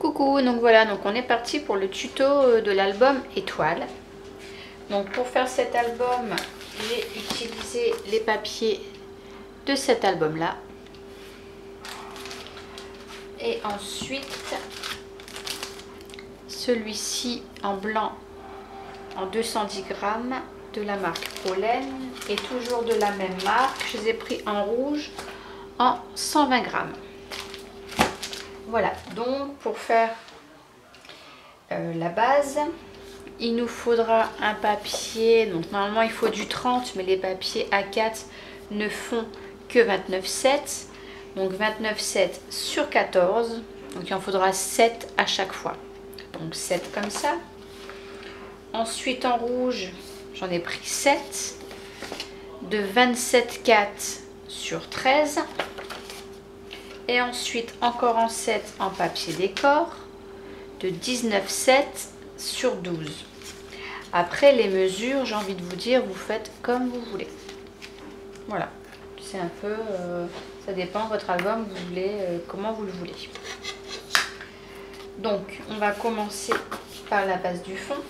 Coucou, donc voilà, donc on est parti pour le tuto de l'album Étoile. Donc pour faire cet album, j'ai utilisé les papiers de cet album là. Et ensuite, celui-ci en blanc en 210 grammes de la marque Pollen et toujours de la même marque. Je les ai pris en rouge en 120 grammes. Voilà, donc pour faire la base, il nous faudra un papier, donc normalement il faut du 30, mais les papiers A4 ne font que 29,7. Donc 29,7 sur 14, donc il en faudra 7 à chaque fois. Donc 7 comme ça. Ensuite en rouge, j'en ai pris 7 de 27,4 sur 13. Et ensuite encore en 7 en papier décor de 19,7 sur 12. Après les mesures, j'ai envie de vous dire, vous faites comme vous voulez. Voilà, c'est un peu, ça dépend de votre album, vous voulez, comment vous le voulez. Donc on va commencer par la base du fond.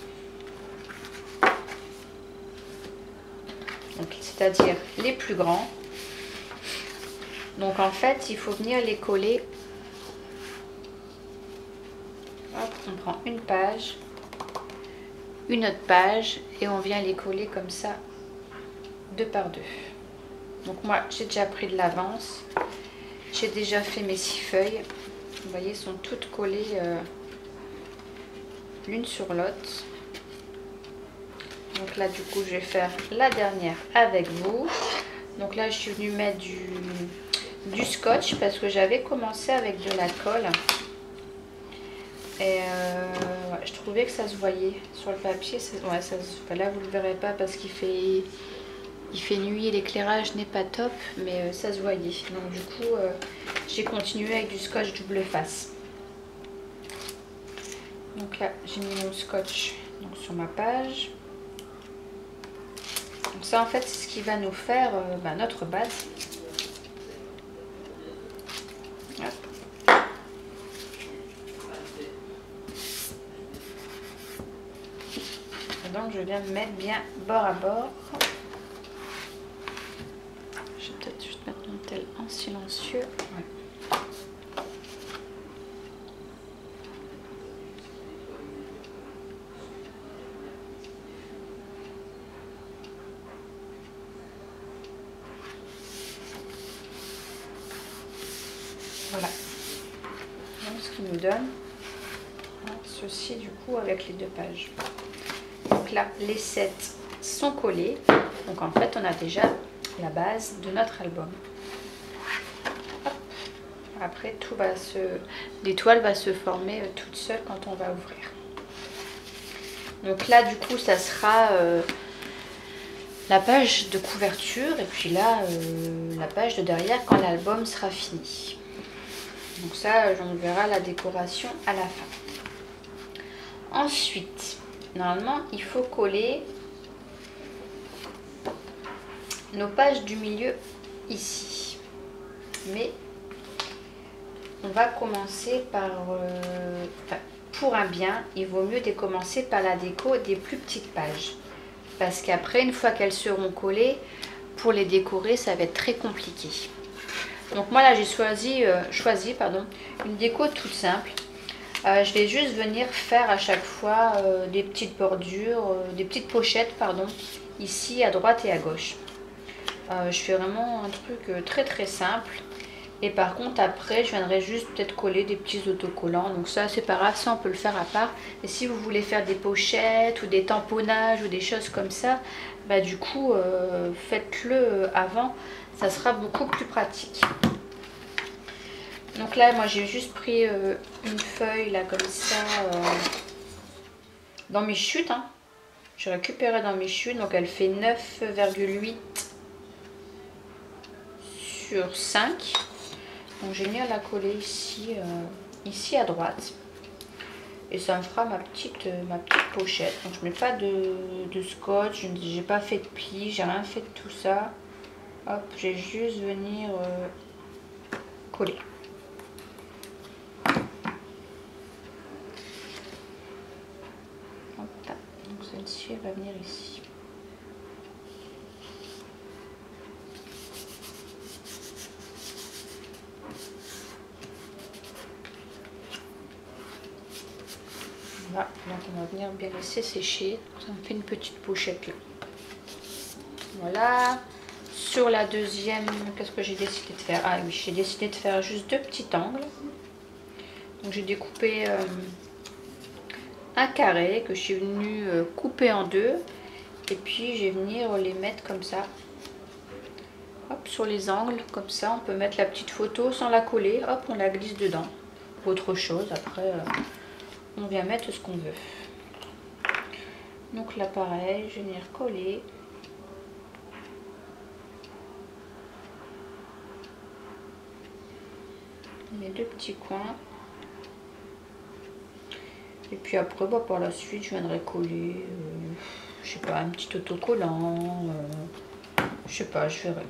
C'est-à-dire les plus grands. Donc en fait, il faut venir les coller. Hop, on prend une page, une autre page et on vient les coller comme ça, deux par deux. Donc moi, j'ai déjà pris de l'avance. J'ai déjà fait mes 6 feuilles. Vous voyez, elles sont toutes collées l'une sur l'autre. Donc là, du coup, je vais faire la dernière avec vous. Donc là, je suis venue mettre du scotch parce que j'avais commencé avec de la colle. Et ouais, je trouvais que ça se voyait sur le papier. Ouais, là, vous ne le verrez pas parce qu'il fait nuit et l'éclairage n'est pas top. Mais ça se voyait. Donc du coup, j'ai continué avec du scotch double face. Donc là, j'ai mis mon scotch donc, sur ma page. Donc ça, en fait, c'est ce qui va nous faire notre base. Hop. Donc je viens me mettre bien bord à bord. Je vais peut-être juste mettre mon tel en silencieux. Ouais. Voilà. Donc ce qui nous donne ceci du coup avec les deux pages. Donc là, les 7 sont collés. Donc en fait, on a déjà la base de notre album. Hop. Après, l'étoile va se former toute seule quand on va ouvrir. Donc là, du coup, ça sera la page de couverture et puis là, la page de derrière quand l'album sera fini. Donc ça, on verra la décoration à la fin. Ensuite, normalement, il faut coller nos pages du milieu ici. Mais on va commencer par... pour un bien, il vaut mieux commencer par la déco des plus petites pages. Parce qu'après, une fois qu'elles seront collées, pour les décorer, ça va être très compliqué. Donc moi là, j'ai choisi une déco toute simple. Je vais juste venir faire à chaque fois des petites bordures, des petites pochettes, pardon, ici à droite et à gauche. Je fais vraiment un truc très très simple. Et par contre après, je viendrai juste peut-être coller des petits autocollants. Donc ça, c'est pas grave, ça on peut le faire à part. Et si vous voulez faire des pochettes ou des tamponnages ou des choses comme ça, bah du coup, faites-le avant. Ça sera beaucoup plus pratique. Donc là, moi, j'ai juste pris une feuille, là, comme ça, dans mes chutes. Hein. J'ai récupéré dans mes chutes. Donc, elle fait 9,8 sur 5. Donc, j'ai mis à la coller ici, ici à droite. Et ça me fera ma petite pochette. Donc, je ne mets pas de scotch. J'ai pas fait de pli. J'ai rien fait de tout ça. Hop, j'ai juste venir coller. celle-ci, elle va venir ici. Voilà, donc on va venir bien laisser sécher. Ça me fait une petite pochette là. Voilà. Sur la deuxième, qu'est-ce que j'ai décidé de faire? Ah oui, j'ai décidé de faire juste 2 petits angles. Donc j'ai découpé un carré que je suis venue couper en 2. Et puis je vais venir les mettre comme ça. Hop, sur les angles, comme ça. On peut mettre la petite photo sans la coller. Hop, on la glisse dedans. Autre chose, après, on vient mettre ce qu'on veut. Donc là, pareil, je vais venir coller. Mes 2 petits coins. Et puis après, bah, par la suite, je viendrai coller, je sais pas, un petit autocollant, je sais pas, je verrai.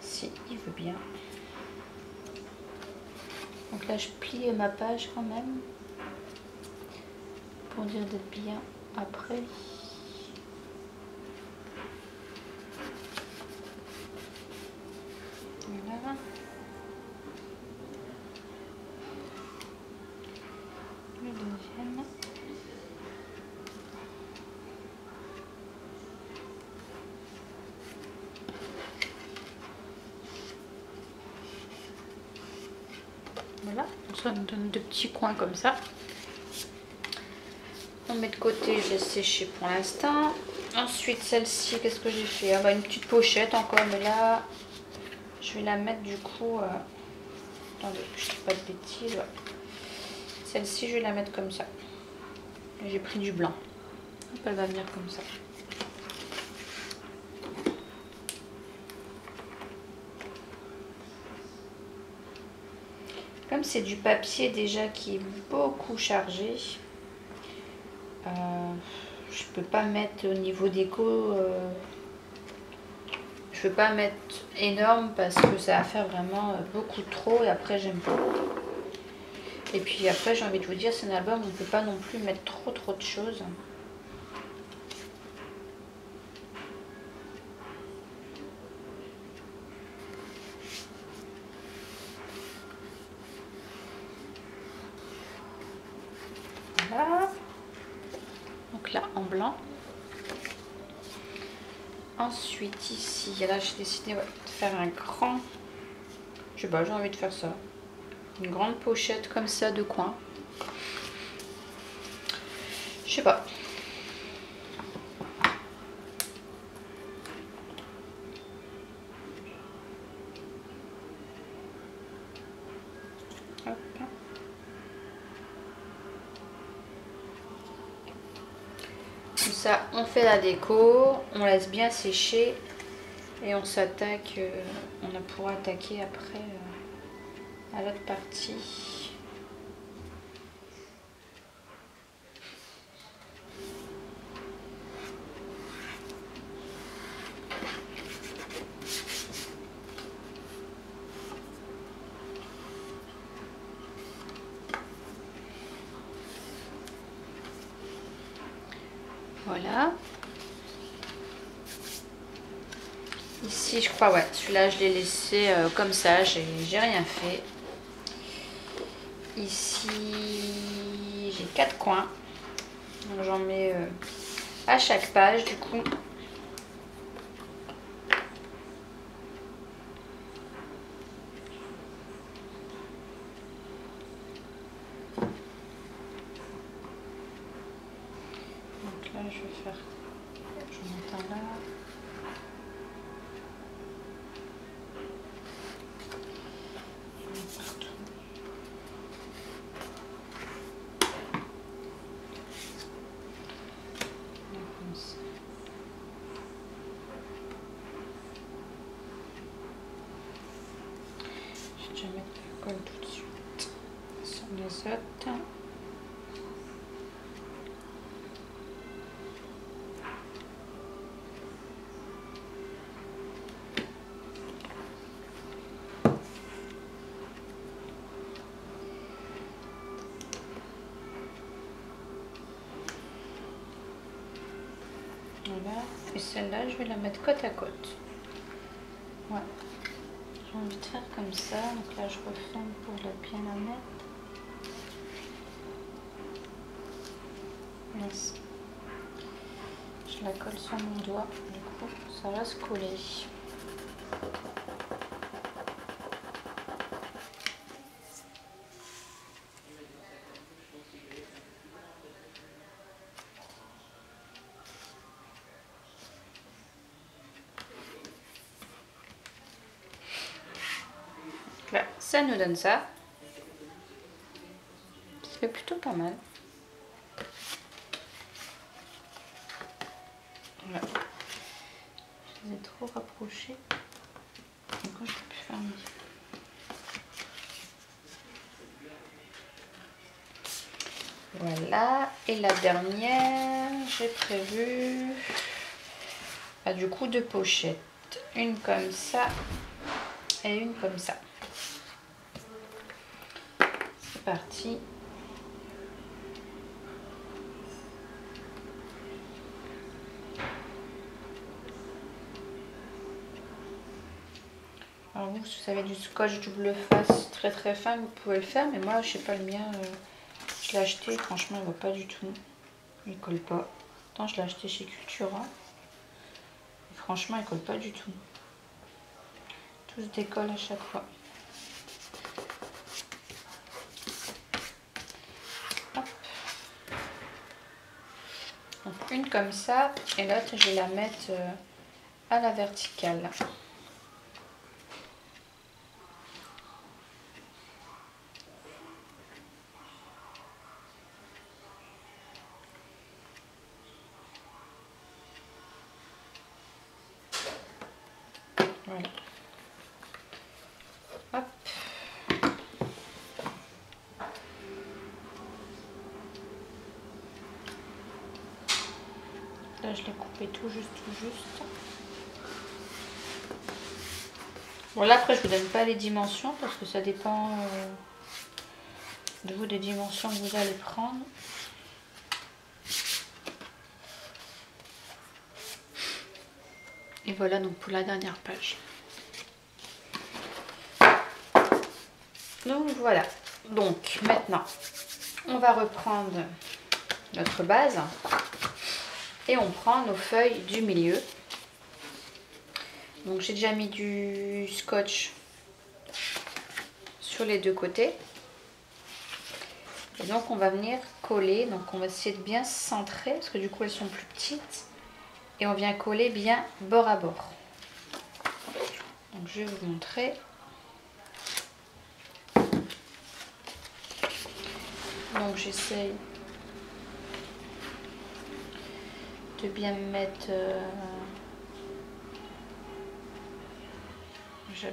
Si, il veut bien. Donc là, je plie ma page quand même, pour dire d'être bien après. Voilà. Le deuxième. Voilà, ça nous donne 2 petits coins comme ça. On met de côté, je laisse sécher pour l'instant. Ensuite, celle-ci, qu'est-ce que j'ai fait? Ah bah, une petite pochette encore, mais là, je vais la mettre du coup... attendez, que je ne dis pas de bêtises. Ouais. Celle-ci, je vais la mettre comme ça. J'ai pris du blanc. Hop, elle va venir comme ça. Comme c'est du papier déjà qui est beaucoup chargé, je peux pas mettre au niveau déco, je peux pas mettre énorme parce que ça va faire vraiment beaucoup trop et après j'aime pas. Et puis après j'ai envie de vous dire, c'est un album où on ne peut pas non plus mettre trop de choses. Voilà. Donc là en blanc. Ensuite ici, là j'ai décidé de faire un grand, je sais pas, j'ai envie de faire ça. Une grande pochette comme ça de coin. Je sais pas. Hop. Comme ça, on fait la déco, on laisse bien sécher et on s'attaque, on pourra attaquer après à l'autre partie. Voilà. Ici, je crois, ouais, celui-là, je l'ai laissé comme ça, j'ai rien fait. Ici, j'ai 4 coins. Donc, j'en mets à chaque page, du coup. Donc là, je vais faire, je monte un là. Je vais mettre la colle tout de suite sur les autres. Et celle-là, je vais la mettre côte à côte. Ouais. J'ai envie de faire comme ça. Donc là, je referme pour bien la mettre. Yes. Je la colle sur mon doigt. Du coup, ça va se coller. Là, ça nous donne ça. Ça fait plutôt pas mal. Voilà. Je les ai trop rapprochés. Du coup, je peux plus fermer. Voilà. Et la dernière, j'ai prévu du coup 2 pochettes. Une comme ça et une comme ça. C'est parti. Alors vous avez du scotch double face très très fin, vous pouvez le faire, mais moi je sais pas, le mien, je l'ai acheté, franchement il va pas du tout, il colle pas. Pourtant je l'ai acheté chez Cultura, et franchement il colle pas du tout. Tout se décolle à chaque fois. Hop. Donc une comme ça, et l'autre je vais la mettre à la verticale. Voilà. Hop. Là, je l'ai coupé tout juste. Bon, là, après, je vous donne pas les dimensions parce que ça dépend de vous des dimensions que vous allez prendre. Et voilà donc pour la dernière page. Donc voilà. Donc maintenant, on va reprendre notre base et on prend nos feuilles du milieu. Donc j'ai déjà mis du scotch sur les deux côtés. Et donc on va venir coller. Donc on va essayer de bien centrer parce que du coup elles sont plus petites. Et on vient coller bien bord à bord. Donc je vais vous montrer. Donc j'essaye de bien mettre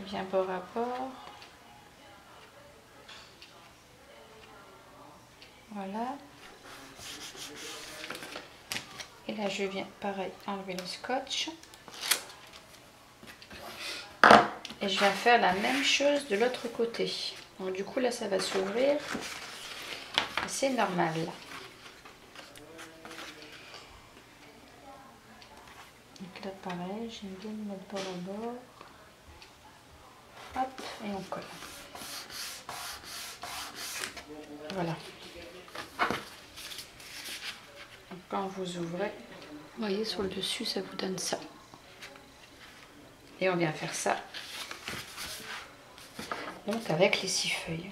bien bord à bord. Voilà. Et là je viens pareil enlever le scotch. Et je vais faire la même chose de l'autre côté. Donc du coup là ça va s'ouvrir. C'est normal. Donc là pareil, j'aime bien le mettre bord à bord. Hop, et on colle. Voilà. Donc quand vous ouvrez, vous voyez sur le dessus ça vous donne ça. Et on vient faire ça. Donc avec les 6 feuilles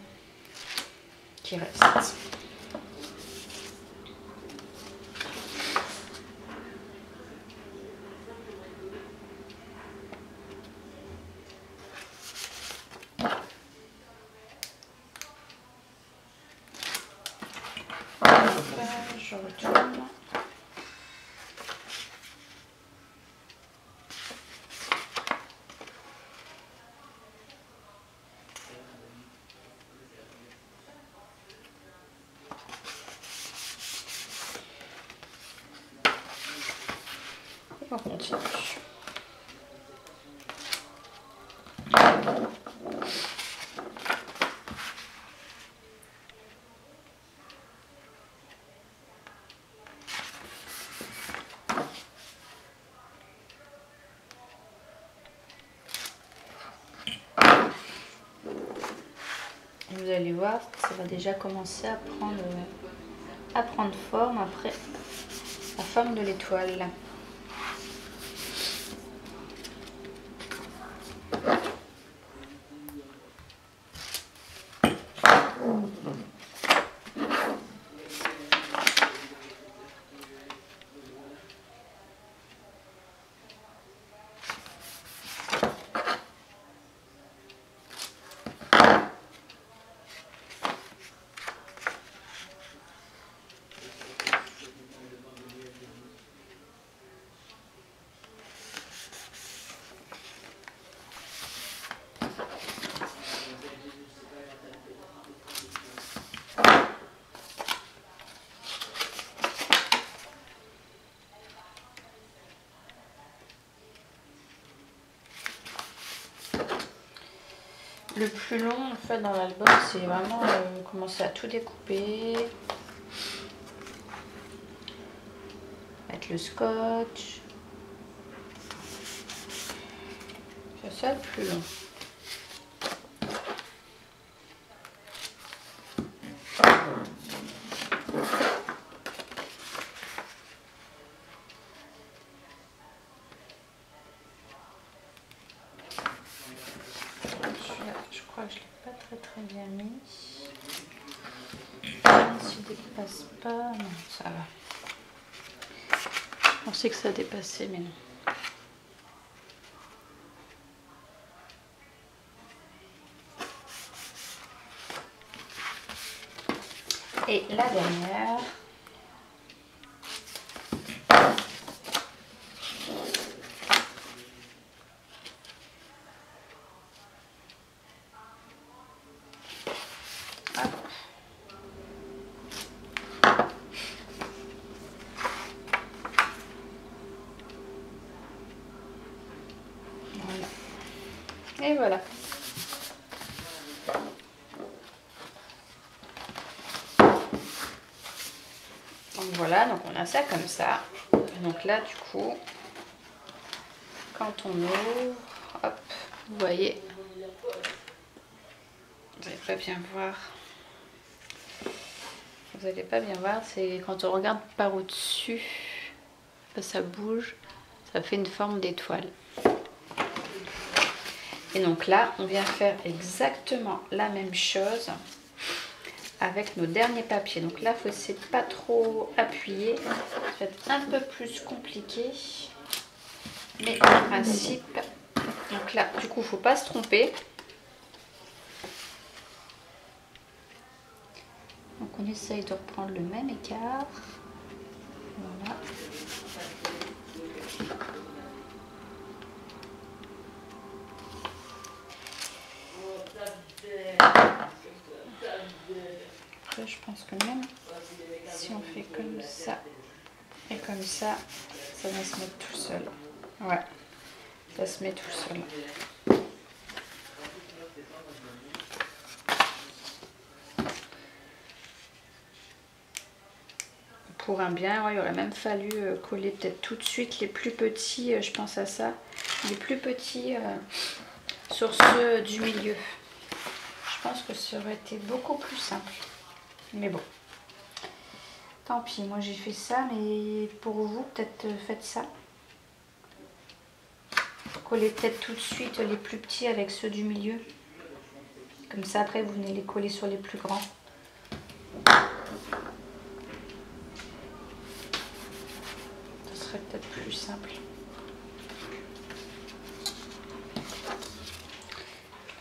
qui restent. Je retourne. On continue. Et vous allez voir, ça va déjà commencer à prendre forme après la forme de l'étoile. Le plus long en fait dans l'album, c'est vraiment commencer à tout découper, mettre le scotch. C'est ça le plus long. Je crois que je ne l'ai pas très bien mis. Si ne dépasse pas, non, ça va. Je pensais que ça dépassait, mais non. Et la dernière. Et voilà. Donc voilà, donc on a ça comme ça. Donc là, du coup, quand on ouvre, hop, vous voyez, vous n'allez pas bien voir. Vous n'allez pas bien voir, c'est quand on regarde par au-dessus, ça bouge, ça fait une forme d'étoile. Et donc là, on vient faire exactement la même chose avec nos derniers papiers. Donc là, il faut essayer de pas trop appuyer. Ça va être un peu plus compliqué. Mais en principe, donc là, du coup, il ne faut pas se tromper. Donc on essaye de reprendre le même écart. Voilà. Après, je pense que même si on fait comme ça et comme ça va se mettre tout seul. Ouais, ça se met tout seul. Pour un bien, ouais, il aurait même fallu coller peut-être tout de suite les plus petits, je pense à ça, les plus petits sur ceux du milieu. Je pense que ça aurait été beaucoup plus simple. Mais bon, tant pis, moi j'ai fait ça, mais pour vous, peut-être faites ça. Collez peut-être tout de suite les plus petits avec ceux du milieu. Comme ça, après, vous venez les coller sur les plus grands. Ce serait peut-être plus simple.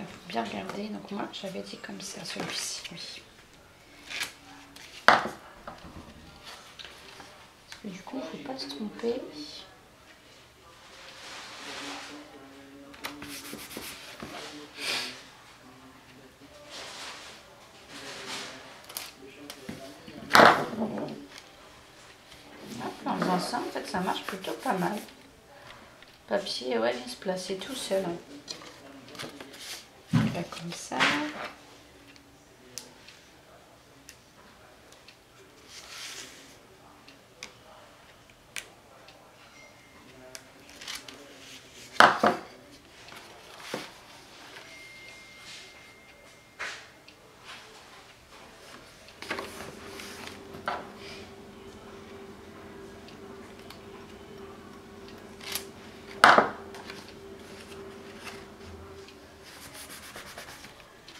Il faut bien regarder. Donc moi, j'avais dit comme ça, celui-ci. Oui. Parce que du coup, il ne faut pas se tromper. En faisant ça, en fait, ça marche plutôt pas mal. Le papier, ouais, vient se placer tout seul. Donc là, comme ça.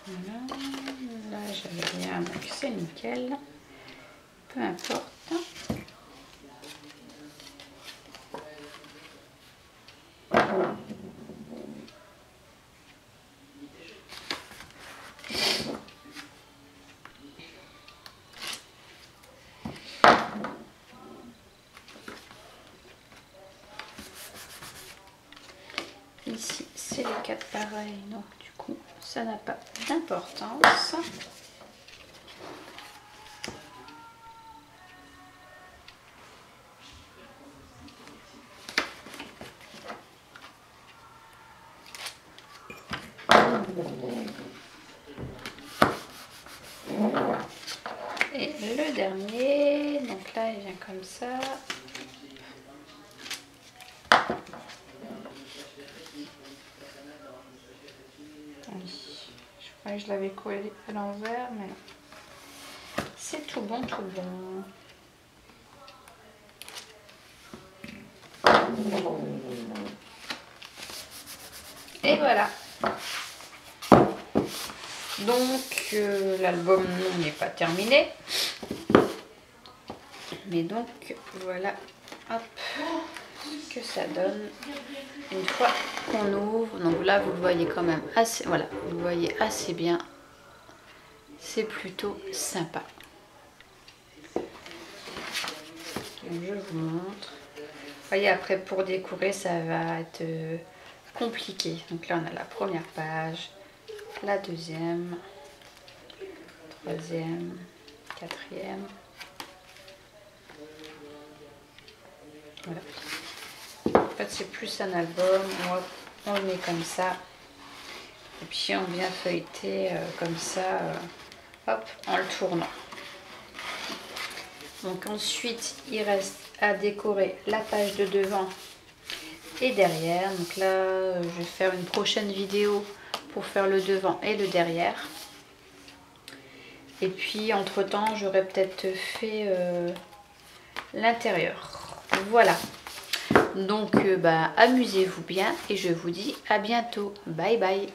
Voilà, là j'avais rien, donc c'est nickel. Peu importe. Ici, c'est les 4 pareils, donc du coup, ça n'a pas d'importance. Et le dernier, donc là, il vient comme ça. Je croyais que je l'avais collé à l'envers, mais non. C'est tout bon, tout bon. Et voilà. Donc, l'album n'est pas terminé. Mais donc, voilà, hop, que ça donne une fois qu'on ouvre. Donc là, vous le voyez quand même assez, voilà, vous le voyez assez bien. C'est plutôt sympa. Donc, je vous montre. Vous voyez, après, pour décorer, ça va être compliqué. Donc là, on a la première page, la deuxième, troisième, quatrième. Voilà. En fait, c'est plus un album. On le met comme ça. Et puis, on vient feuilleter comme ça, hop, en le tournant. Donc, ensuite, il reste à décorer la page de devant et derrière. Donc là, je vais faire une prochaine vidéo pour faire le devant et le derrière. Et puis, entre-temps, j'aurais peut-être fait l'intérieur. Voilà. Donc, amusez-vous bien et je vous dis à bientôt. Bye bye.